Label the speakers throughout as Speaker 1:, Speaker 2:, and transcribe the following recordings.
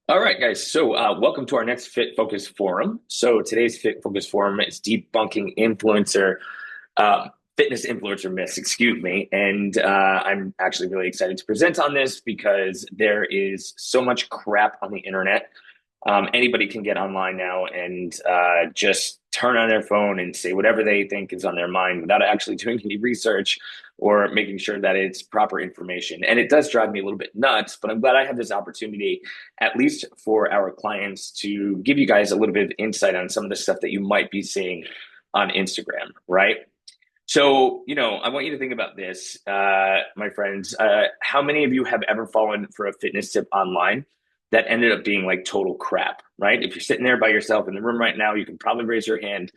Speaker 1: All right, guys. So, welcome to our next Fit Focus Forum. So, today's Fit Focus Forum is debunking uh, fitness influencer myths, excuse me. And I'm actually really excited to present on this because there is so much crap on the internet. Anybody can get online now and just turn on their phone and say whatever they think is on their mind without actually doing any research or making sure that it's proper information. And it does drive me a little bit nuts, but I'm glad I have this opportunity, at least for our clients, to give you guys a little bit of insight on some of the stuff that you might be seeing on Instagram, right? So, I want you to think about this, my friends. How many of you have ever fallen for a fitness tip online that ended up being like total crap, right? If you're sitting there by yourself in the room right now, you can probably raise your hand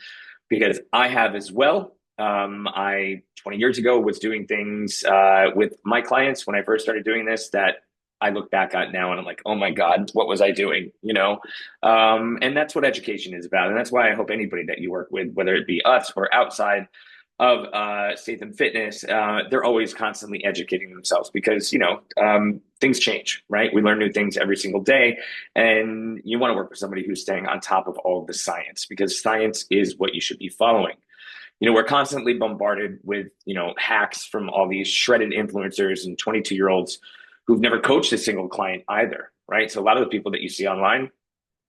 Speaker 1: because I have as well. I 20 years ago was doing things with my clients when I first started doing this that I look back at now and I'm like, oh my God, what was I doing? And that's what education is about. And that's why I hope anybody that you work with, whether it be us or outside of Statham Fitness, they're always constantly educating themselves because, things change, right? We learn new things every single day. And you want to work with somebody who's staying on top of all of the science because science is what you should be following. We're constantly bombarded with, hacks from all these shredded influencers and 22-year-olds who've never coached a single client either, right? So a lot of the people that you see online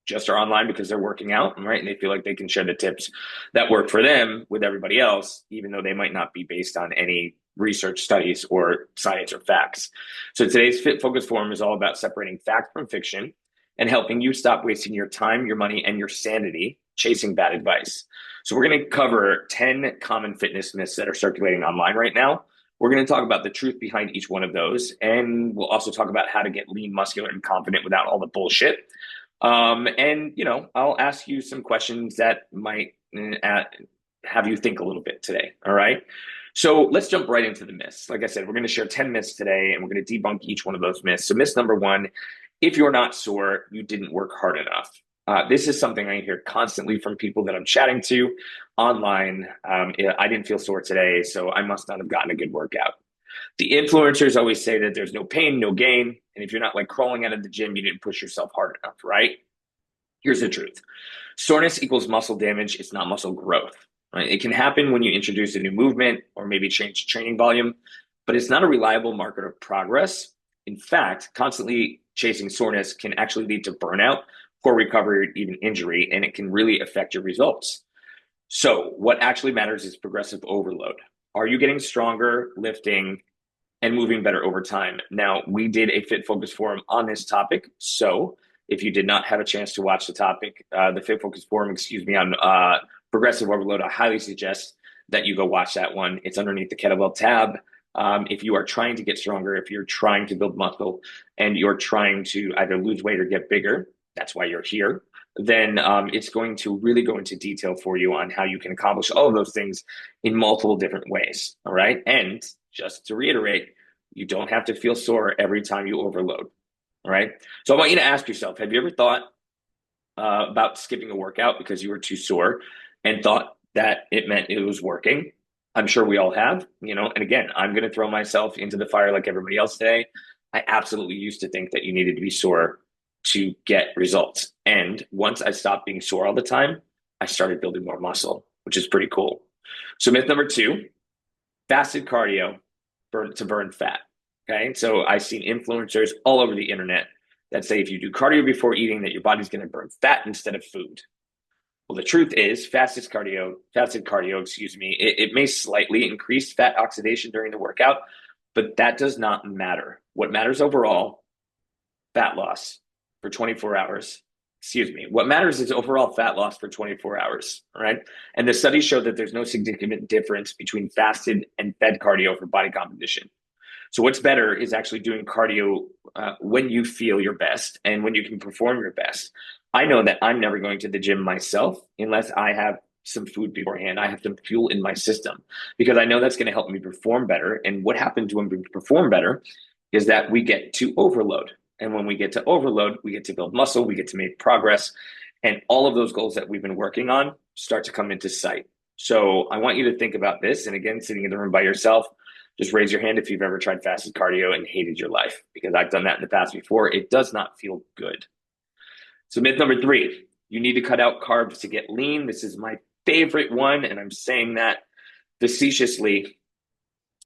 Speaker 1: just are online because they're working out, right? And they feel like they can share the tips that work for them with everybody else, even though they might not be based on any research studies or science or facts. So today's Fit Focus Forum is all about separating fact from fiction and helping you stop wasting your time, your money, and your sanity chasing bad advice. So we're going to cover 10 common fitness myths that are circulating online right now. We're going to talk about the truth behind each one of those. And we'll also talk about how to get lean, muscular, and confident without all the bullshit. I'll ask you some questions that might have you think a little bit today. All right. So let's jump right into the myths. Like I said, we're going to share 10 myths today and we're going to debunk each one of those myths. So, myth number one: if you're not sore, you didn't work hard enough. This is something I hear constantly from people that I'm chatting to online. I didn't feel sore today, so I must not have gotten a good workout. The influencers always say that there's no pain, no gain. And if you're not like crawling out of the gym, you didn't push yourself hard enough, right? Here's the truth: soreness equals muscle damage, it's not muscle growth, right? It can happen when you introduce a new movement or maybe change training volume, but it's not a reliable marker of progress. In fact, constantly chasing soreness can actually lead to burnout, poor recovery, or even injury, and it can really affect your results. So, what actually matters is progressive overload. Are you getting stronger, lifting, and moving better over time? Now, we did a Fit Focus forum on this topic. So if you did not have a chance to watch the Fit Focus forum, excuse me, on progressive overload, I highly suggest that you go watch that one. It's underneath the kettlebell tab. If you are trying to get stronger, if you're trying to build muscle and you're trying to either lose weight or get bigger, that's why you're here. Then it's going to really go into detail for you on how you can accomplish all of those things in multiple different ways. All right. And just to reiterate, you don't have to feel sore every time you overload. All right. So I want you to ask yourself, have you ever thought about skipping a workout because you were too sore and thought that it meant it was working? I'm sure we all have, and again, I'm going to throw myself into the fire like everybody else today. I absolutely used to think that you needed to be sore to get results. And once I stopped being sore all the time, I started building more muscle, which is pretty cool. So myth number two: fasted cardio to burn fat. Okay. So I've seen influencers all over the internet that say if you do cardio before eating, that your body's going to burn fat instead of food. Well, the truth is, fasted cardio, excuse me, it may slightly increase fat oxidation during the workout, but that does not matter. What matters overall, fat loss for 24 hours. Excuse me. What matters is overall fat loss for 24 hours, right? And the studies show that there's no significant difference between fasted and fed cardio for body composition. So what's better is actually doing cardio when you feel your best and when you can perform your best. I know that I'm never going to the gym myself unless I have some food beforehand. I have some fuel in my system because I know that's going to help me perform better. And what happens when we perform better is that we get to overload. And when we get to overload, we get to build muscle, we get to make progress. And all of those goals that we've been working on start to come into sight. So I want you to think about this. And again, sitting in the room by yourself, just raise your hand if you've ever tried fasted cardio and hated your life, because I've done that in the past before. It does not feel good. So myth number three, you need to cut out carbs to get lean. This is my favorite one, and I'm saying that facetiously.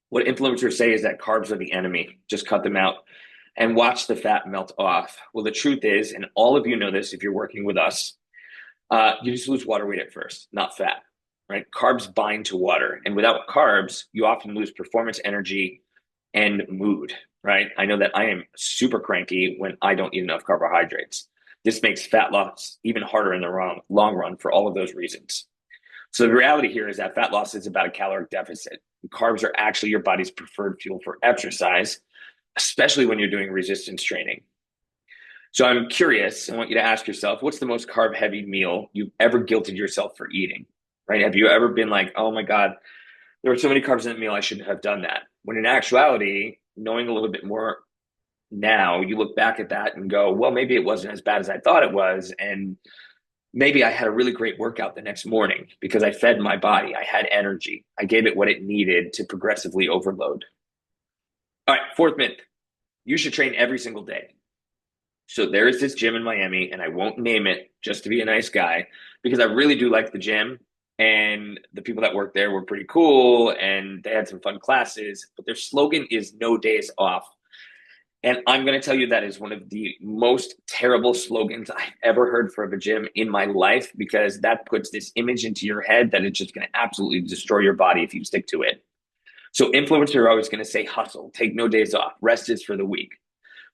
Speaker 1: What influencers say is that carbs are the enemy. Just cut them out and watch the fat melt off. Well, the truth is, and all of you know this if you're working with us, you just lose water weight at first, not fat, right? Carbs bind to water. And without carbs, you often lose performance energy and mood, right? I know that I am super cranky when I don't eat enough carbohydrates. This makes fat loss even harder in the long run for all of those reasons. So the reality here is that fat loss is about a caloric deficit. Carbs are actually your body's preferred fuel for exercise, especially when you're doing resistance training. So I'm curious, I want you to ask yourself, what's the most carb heavy meal you've ever guilted yourself for eating, right? Have you ever been like, oh my God, there were so many carbs in that meal, I shouldn't have done that. When in actuality, knowing a little bit more now, you look back at that and go, well, maybe it wasn't as bad as I thought it was. And maybe I had a really great workout the next morning because I fed my body. I had energy. I gave it what it needed to progressively overload. All right, fourth myth, you should train every single day. So there is this gym in Miami, and I won't name it just to be a nice guy because I really do like the gym. And the people that work there were pretty cool and they had some fun classes, but their slogan is no days off. And I'm going to tell you that is one of the most terrible slogans I've ever heard from a gym in my life because that puts this image into your head that it's just going to absolutely destroy your body if you stick to it. So influencers are always going to say hustle, take no days off, rest is for the weak.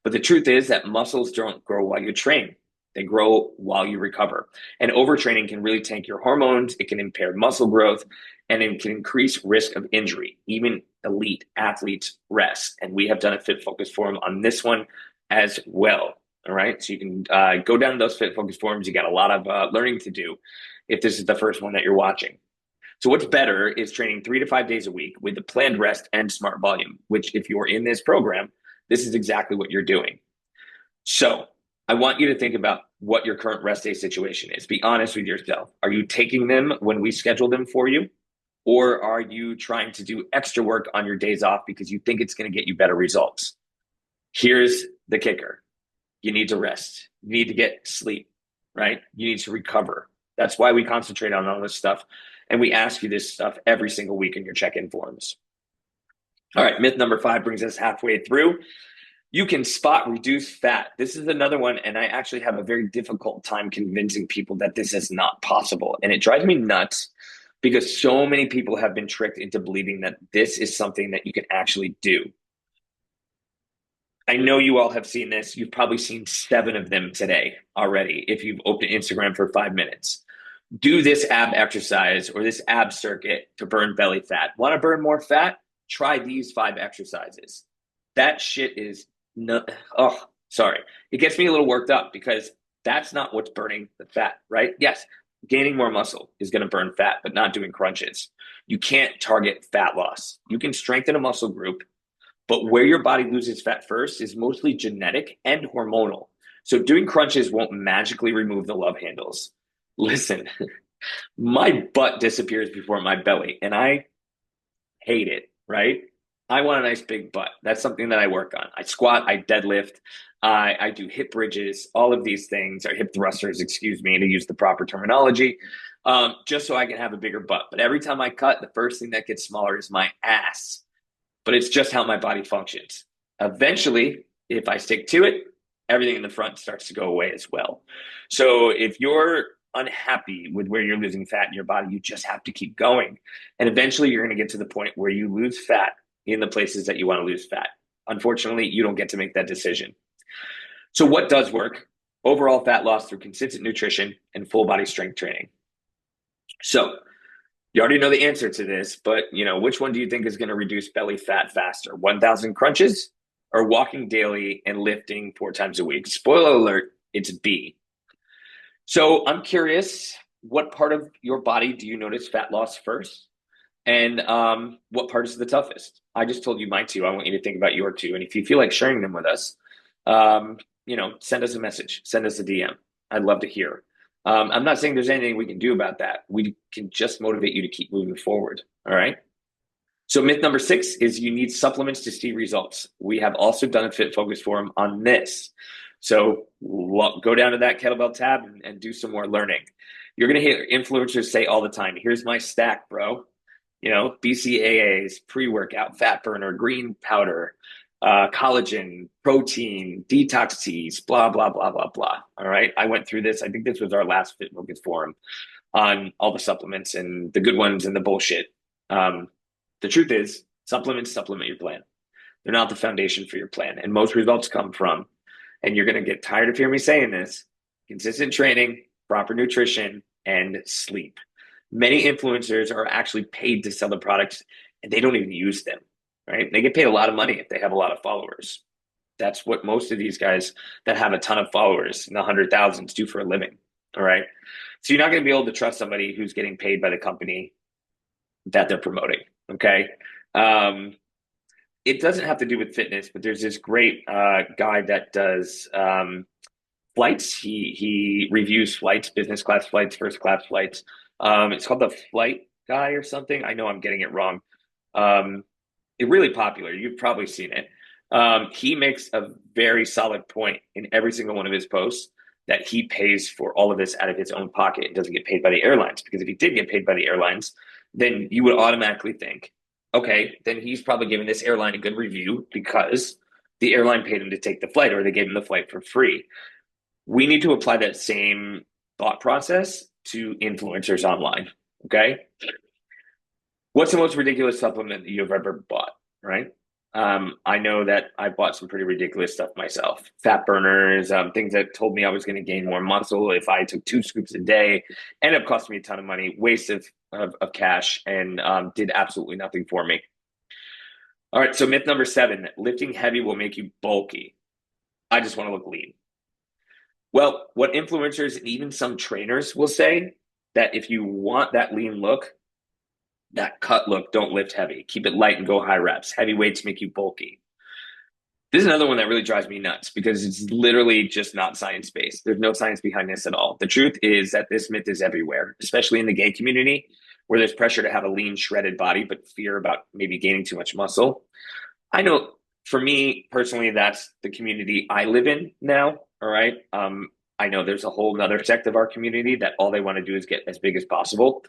Speaker 1: But the truth is that muscles don't grow while you train. They grow while you recover. And overtraining can really tank your hormones. It can impair muscle growth and it can increase risk of injury. Even elite athletes rest. And we have done a Fit Focus forum on this one as well. All right. So you can go down those Fit Focus forums. You got a lot of learning to do if this is the first one that you're watching. So what's better is training 3 to 5 days a week with the planned rest and smart volume, which if you're in this program, this is exactly what you're doing. So I want you to think about what your current rest day situation is. Be honest with yourself. Are you taking them when we schedule them for you? Or are you trying to do extra work on your days off because you think it's going to get you better results? Here's the kicker. You need to rest. You need to get sleep, right? You need to recover. That's why we concentrate on all this stuff. And we ask you this stuff every single week in your check-in forums. All right, myth number 5 brings us halfway through. You can spot reduce fat. This is another one, and I actually have a very difficult time convincing people that this is not possible. And it drives me nuts because so many people have been tricked into believing that this is something that you can actually do. I know you all have seen this. You've probably seen 7 of them today already if you've opened Instagram for 5 minutes. Do this ab exercise or this ab circuit to burn belly fat. Want to burn more fat? Try these 5 exercises. That shit is no, oh, sorry. It gets me a little worked up because that's not what's burning the fat, right? Yes, gaining more muscle is going to burn fat, but not doing crunches. You can't target fat loss. You can strengthen a muscle group, but where your body loses fat first is mostly genetic and hormonal. So doing crunches won't magically remove the love handles. Listen, my butt disappears before my belly, and I hate it, right? I want a nice big butt. That's something that I work on. I squat, I deadlift, I do hip bridges, all of these things, or hip thrusters, excuse me, to use the proper terminology, just so I can have a bigger butt. But every time I cut, the first thing that gets smaller is my ass. But it's just how my body functions. Eventually, if I stick to it, everything in the front starts to go away as well. So if you're unhappy with where you're losing fat in your body, you just have to keep going. And eventually you're going to get to the point where you lose fat in the places that you want to lose fat. Unfortunately, you don't get to make that decision. So what does work? Overall fat loss through consistent nutrition and full body strength training. So you already know the answer to this, but which one do you think is going to reduce belly fat faster? 1,000 crunches or walking daily and lifting 4 times a week? Spoiler alert, it's B. So I'm curious, what part of your body do you notice fat loss first? And what part is the toughest? I just told you mine 2. I want you to think about your 2. And if you feel like sharing them with us, send us a message, send us a DM. I'd love to hear. I'm not saying there's anything we can do about that. We can just motivate you to keep moving forward. All right. So myth number 6 is you need supplements to see results. We have also done a Fit Focus forum on this. So go down to that kettlebell tab and do some more learning. You're going to hear influencers say all the time, here's my stack, bro. BCAAs, pre-workout, fat burner, green powder, collagen, protein, detox teas, blah, blah, blah, blah, blah. All right. I went through this. I think this was our last Fit Focus forum on all the supplements and the good ones and the bullshit. The truth is, supplements supplement your plan. They're not the foundation for your plan. And most results come from, and you're going to get tired of hearing me saying this, consistent training, proper nutrition, and sleep. Many influencers are actually paid to sell the products and they don't even use them, right? They get paid a lot of money if they have a lot of followers. That's what most of these guys that have a ton of followers in the 100,000s do for a living, all right? So you're not going to be able to trust somebody who's getting paid by the company that they're promoting, okay? It doesn't have to do with fitness, but there's this great guy that does flights. He reviews flights, business class flights, first class flights. It's called the Flight Guy or something. I know I'm getting it wrong. It's really popular. You've probably seen it. He makes a very solid point in every single one of his posts that he pays for all of this out of his own pocket and doesn't get paid by the airlines. Because if he did get paid by the airlines, then you would automatically think, okay, then he's probably giving this airline a good review because the airline paid him to take the flight or they gave him the flight for free. We need to apply that same thought process to influencers online. Okay. What's the most ridiculous supplement that you've ever bought? Right. I know that I bought some pretty ridiculous stuff myself. Fat burners, things that told me I was going to gain more muscle if I took 2 scoops a day. Ended up costing me a ton of money, waste of cash, and did absolutely nothing for me. All right, so myth number 7, lifting heavy will make you bulky. I just want to look lean. Well, what influencers and even some trainers will say that if you want that lean look, that cut look, don't lift heavy. Keep it light and go high reps. Heavy weights make you bulky. This is another one that really drives me nuts because it's literally just not science-based. There's no science behind this at all. The truth is that this myth is everywhere, especially in the gay community, where there's pressure to have a lean, shredded body, but fear about maybe gaining too much muscle. I know for me personally, that's the community I live in now. All right. I know there's a whole nother sect of our community that all they want to do is get as big as possible.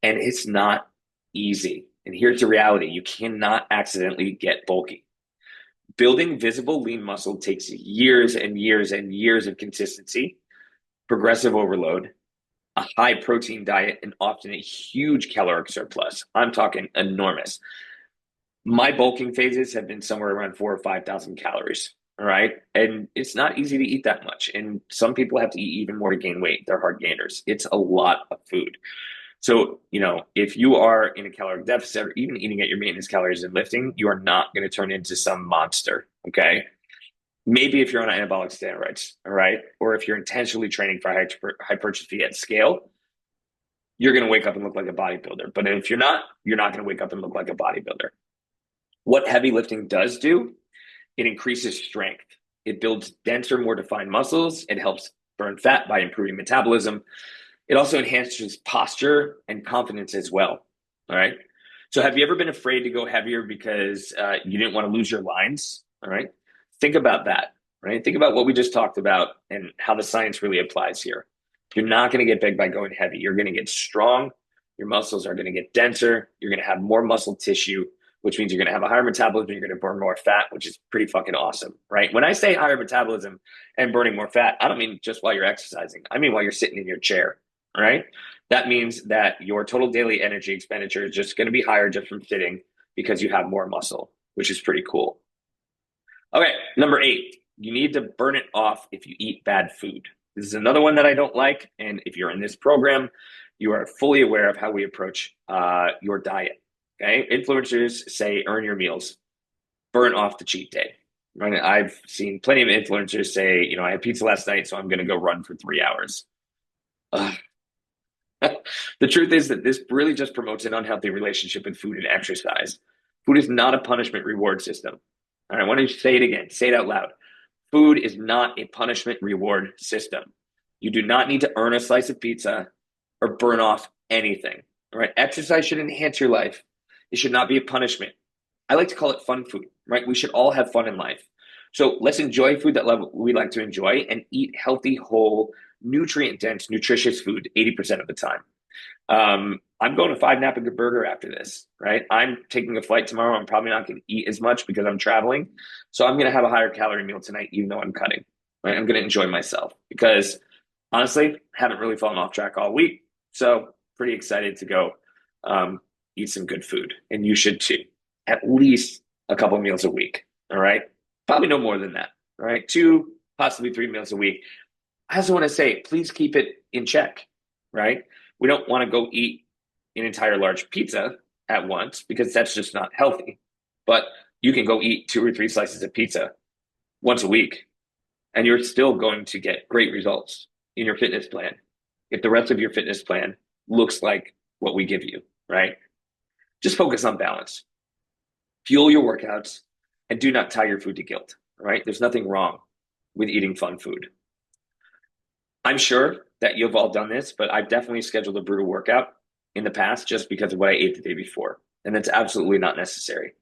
Speaker 1: And it's not easy. And here's the reality. You cannot accidentally get bulky. Building visible lean muscle takes years and years and years of consistency, progressive overload, a high protein diet, and often a huge caloric surplus. I'm talking enormous. My bulking phases have been somewhere around 4,000 or 5,000 calories. All right. And it's not easy to eat that much. And some people have to eat even more to gain weight. They're hard gainers. It's a lot of food. So, if you are in a caloric deficit or even eating at your maintenance calories and lifting, you are not going to turn into some monster. Okay. Maybe if you're on anabolic steroids. All right. Or if you're intentionally training for hypertrophy at scale, you're going to wake up and look like a bodybuilder. But if you're not going to wake up and look like a bodybuilder. What heavy lifting does do, it increases strength. It builds denser, more defined muscles. It helps burn fat by improving metabolism. It also enhances posture and confidence as well. All right. So have you ever been afraid to go heavier because you didn't want to lose your lines? All right. Think about that. Right. Think about what we just talked about and how the science really applies here. You're not going to get big by going heavy. You're going to get strong. Your muscles are going to get denser. You're going to have more muscle tissue, which means you're going to have a higher metabolism. You're going to burn more fat, which is pretty fucking awesome, right? When I say higher metabolism and burning more fat, I don't mean just while you're exercising. I mean while you're sitting in your chair, right? That means that your total daily energy expenditure is just going to be higher just from sitting because you have more muscle, which is pretty cool. Okay, number 8, you need to burn it off if you eat bad food. This is another one that I don't like. And if you're in this program, you are fully aware of how we approach your diet. Okay, influencers say earn your meals, burn off the cheat day. Right? I've seen plenty of influencers say, I had pizza last night, so I'm going to go run for 3 hours. The truth is that this really just promotes an unhealthy relationship with food and exercise. Food is not a punishment reward system. All right, I want to say it again, say it out loud. Food is not a punishment reward system. You do not need to earn a slice of pizza or burn off anything. All right, exercise should enhance your life. It should not be a punishment. I like to call it fun food, right? We should all have fun in life. So let's enjoy food that we like to enjoy and eat healthy, whole, nutrient dense, nutritious food 80% of the time. I'm going to Five Napa Burger after this, right? I'm taking a flight tomorrow. I'm probably not going to eat as much because I'm traveling. So I'm going to have a higher calorie meal tonight, even though I'm cutting, right? I'm going to enjoy myself because honestly, haven't really fallen off track all week. So pretty excited to go eat some good food. And you should too. At least a couple meals a week. All right. Probably no more than that. All right. Two, possibly three meals a week. I also want to say, please keep it in check, right? We don't want to go eat an entire large pizza at once because that's just not healthy. But you can go eat two or three slices of pizza once a week, and you're still going to get great results in your fitness plan if the rest of your fitness plan looks like what we give you, right? Just focus on balance. Fuel your workouts and do not tie your food to guilt, right? There's nothing wrong with eating fun food. I'm sure that you've all done this, but I've definitely scheduled a brutal workout in the past just because of what I ate the day before. And that's absolutely not necessary.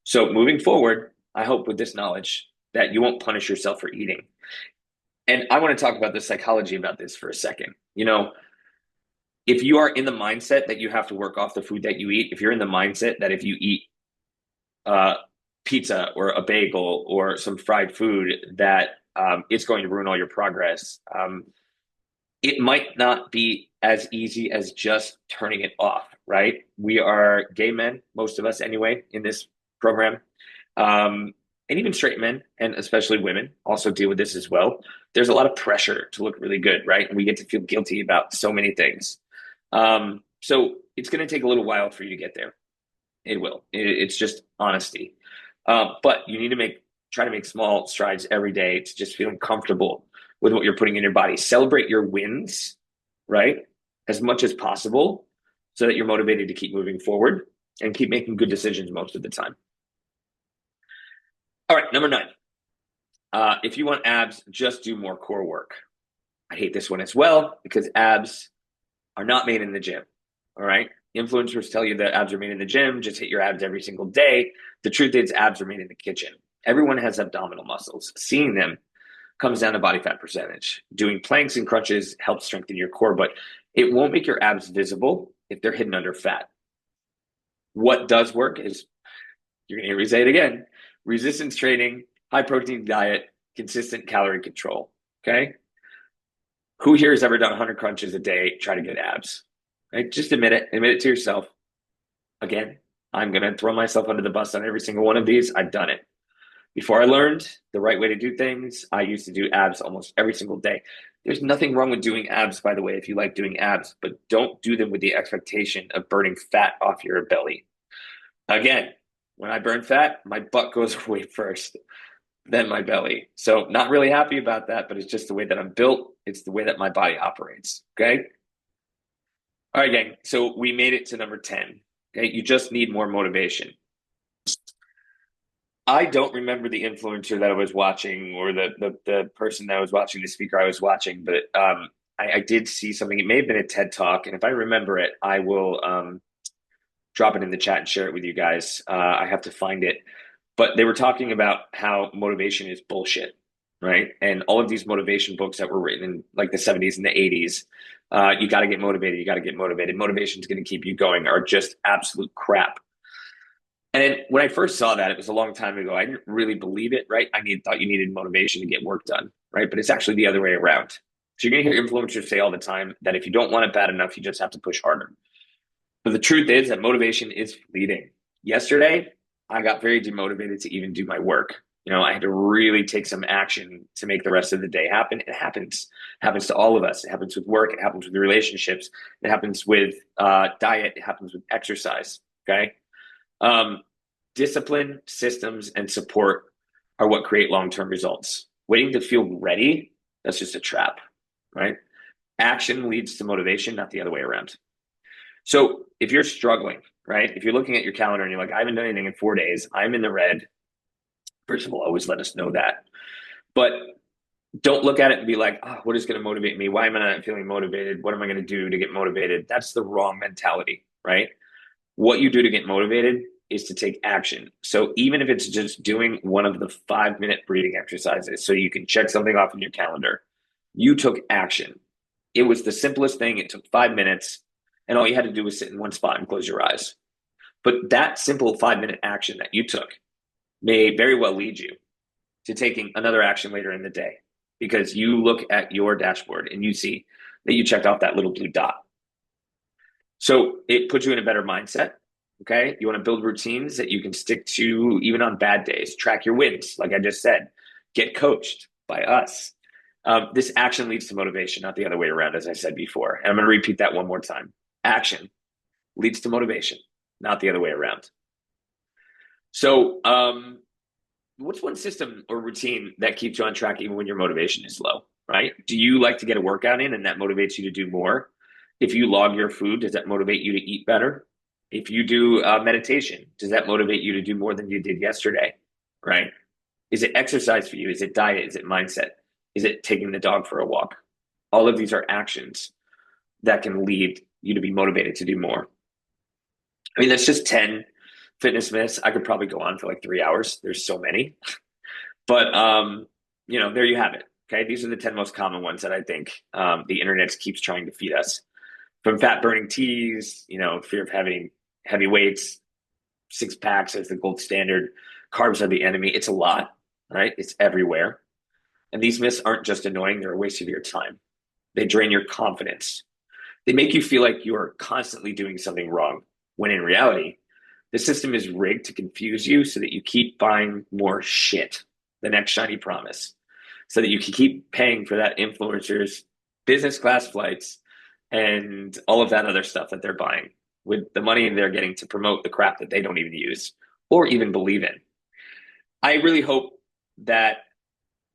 Speaker 1: So moving forward, I hope with this knowledge that you won't punish yourself for eating. And I want to talk about the psychology about this for a second. If you are in the mindset that you have to work off the food that you eat, if you're in the mindset that if you eat uh, pizza or a bagel or some fried food, that it's going to ruin all your progress, it might not be as easy as just turning it off, right? We are gay men, most of us anyway, in this program. And even straight men, and especially women, also deal with this as well. There's a lot of pressure to look really good, right? And we get to feel guilty about so many things. So it's going to take a little while for you to get there. It will. It's just honesty. But you need to try to make small strides every day to just feeling comfortable with what you're putting in your body. Celebrate your wins, right? As much as possible so that you're motivated to keep moving forward and keep making good decisions most of the time. All right, number 9. If you want abs, just do more core work. I hate this one as well because abs are not made in the gym. All right. Influencers tell you that abs are made in the gym. Just hit your abs every single day. The truth is, abs are made in the kitchen. Everyone has abdominal muscles. Seeing them comes down to body fat percentage. Doing planks and crunches helps strengthen your core, but it won't make your abs visible if they're hidden under fat. What does work is, you're going to hear me say it again, resistance training, high protein diet, consistent calorie control. Okay. Who here has ever done 100 crunches a day, try to get abs? Right? Just admit it to yourself. Again, I'm going to throw myself under the bus on every single one of these. I've done it. Before I learned the right way to do things, I used to do abs almost every single day. There's nothing wrong with doing abs, by the way, if you like doing abs, but don't do them with the expectation of burning fat off your belly. Again, when I burn fat, my butt goes away first, then my belly. So not really happy about that, but it's just the way that I'm built. It's the way that my body operates. Okay. All right, gang. So we made it to number 10. Okay. You just need more motivation. I don't remember the influencer that I was watching or the person that I was watching, the speaker I was watching, but I did see something. It may have been a TED Talk. And if I remember it, I will drop it in the chat and share it with you guys. I have to find it. But they were talking about how motivation is bullshit, right? And all of these motivation books that were written in like the 70s and the 80s, you got to get motivated. You got to get motivated. Motivation is going to keep you going, are just absolute crap. And then when I first saw that, it was a long time ago. I didn't really believe it, right? Thought you needed motivation to get work done, right? But it's actually the other way around. So you're going to hear influencers say all the time that if you don't want it bad enough, you just have to push harder. But the truth is that motivation is fleeting. Yesterday, I got very demotivated to even do my work. I had to really take some action to make the rest of the day happen. It happens. It happens to all of us. It happens with work. It happens with relationships. It happens with diet. It happens with exercise. Okay. Discipline, systems, and support are what create long-term results. Waiting to feel ready, that's just a trap, right? Action leads to motivation, not the other way around. So if you're struggling, right? If you're looking at your calendar and you're like, I haven't done anything in 4 days, I'm in the red. First of all, always let us know that. But don't look at it and be like, oh, what is going to motivate me? Why am I not feeling motivated? What am I going to do to get motivated? That's the wrong mentality, right? What you do to get motivated is to take action. So even if it's just doing one of the 5-minute breathing exercises, so you can check something off in your calendar, you took action. It was the simplest thing. It took 5 minutes, and all you had to do was sit in one spot and close your eyes. But that simple 5-minute action that you took may very well lead you to taking another action later in the day because you look at your dashboard and you see that you checked off that little blue dot. So it puts you in a better mindset. Okay. You want to build routines that you can stick to even on bad days. Track your wins. Like I just said, get coached by us. This action leads to motivation, not the other way around, as I said before. And I'm going to repeat that one more time. Action leads to motivation, not the other way around. So, what's one system or routine that keeps you on track even when your motivation is low, right? Do you like to get a workout in and that motivates you to do more? If you log your food, does that motivate you to eat better? If you do meditation, does that motivate you to do more than you did yesterday, right? Is it exercise for you? Is it diet? Is it mindset? Is it taking the dog for a walk? All of these are actions that can lead you to be motivated to do more. I mean, that's just 10 fitness myths. I could probably go on for like 3 hours. There's so many. But, there you have it. Okay. These are the 10 most common ones that I think the internet keeps trying to feed us. From fat burning teas, fear of having heavy weights, 6 packs as the gold standard. Carbs are the enemy. It's a lot, right? It's everywhere. And these myths aren't just annoying, they're a waste of your time. They drain your confidence. They make you feel like you're constantly doing something wrong, when in reality, the system is rigged to confuse you so that you keep buying more shit, the next shiny promise, so that you can keep paying for that influencer's business class flights and all of that other stuff that they're buying with the money they're getting to promote the crap that they don't even use or even believe in. I really hope that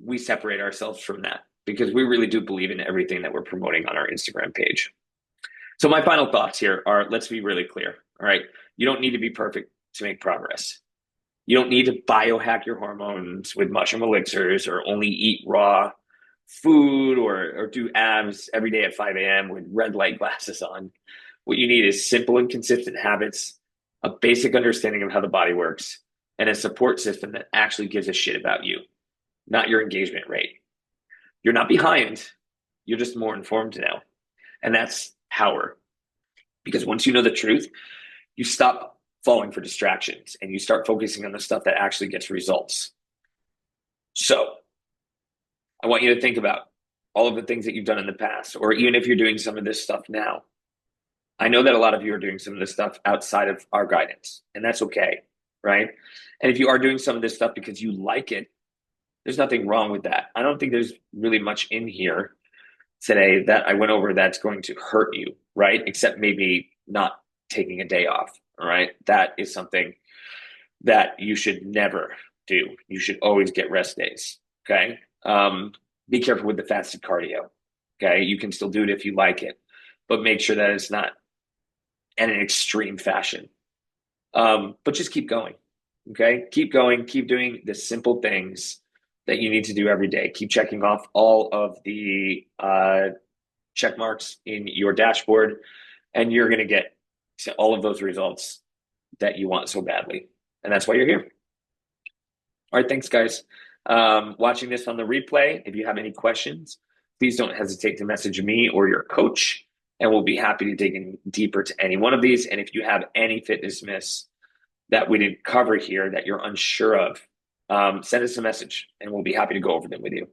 Speaker 1: we separate ourselves from that because we really do believe in everything that we're promoting on our Instagram page. So my final thoughts here are, let's be really clear. All right. You don't need to be perfect to make progress. You don't need to biohack your hormones with mushroom elixirs or only eat raw food or do abs every day at 5 a.m. with red light glasses on. What you need is simple and consistent habits, a basic understanding of how the body works, and a support system that actually gives a shit about you, not your engagement rate. You're not behind. You're just more informed now. And that's power. Because once you know the truth, you stop falling for distractions and you start focusing on the stuff that actually gets results. So I want you to think about all of the things that you've done in the past, or even if you're doing some of this stuff now. I know that a lot of you are doing some of this stuff outside of our guidance, and that's okay, right? And if you are doing some of this stuff because you like it, there's nothing wrong with that. I don't think there's really much in here today that I went over that's going to hurt you, right? Except maybe not taking a day off, all right? That is something that you should never do. You should always get rest days, okay? Be careful with the fasted cardio, okay? You can still do it if you like it, but make sure that it's not in an extreme fashion. But just keep going, okay? Keep going, keep doing the simple things that you need to do every day. Keep checking off all of the check marks in your dashboard, and you're going to get all of those results that you want so badly. And that's why you're here. All right, thanks, guys. Watching this on the replay, if you have any questions, please don't hesitate to message me or your coach, and we'll be happy to dig in deeper to any one of these. And if you have any fitness myths that we didn't cover here that you're unsure of, send us a message, and we'll be happy to go over them with you.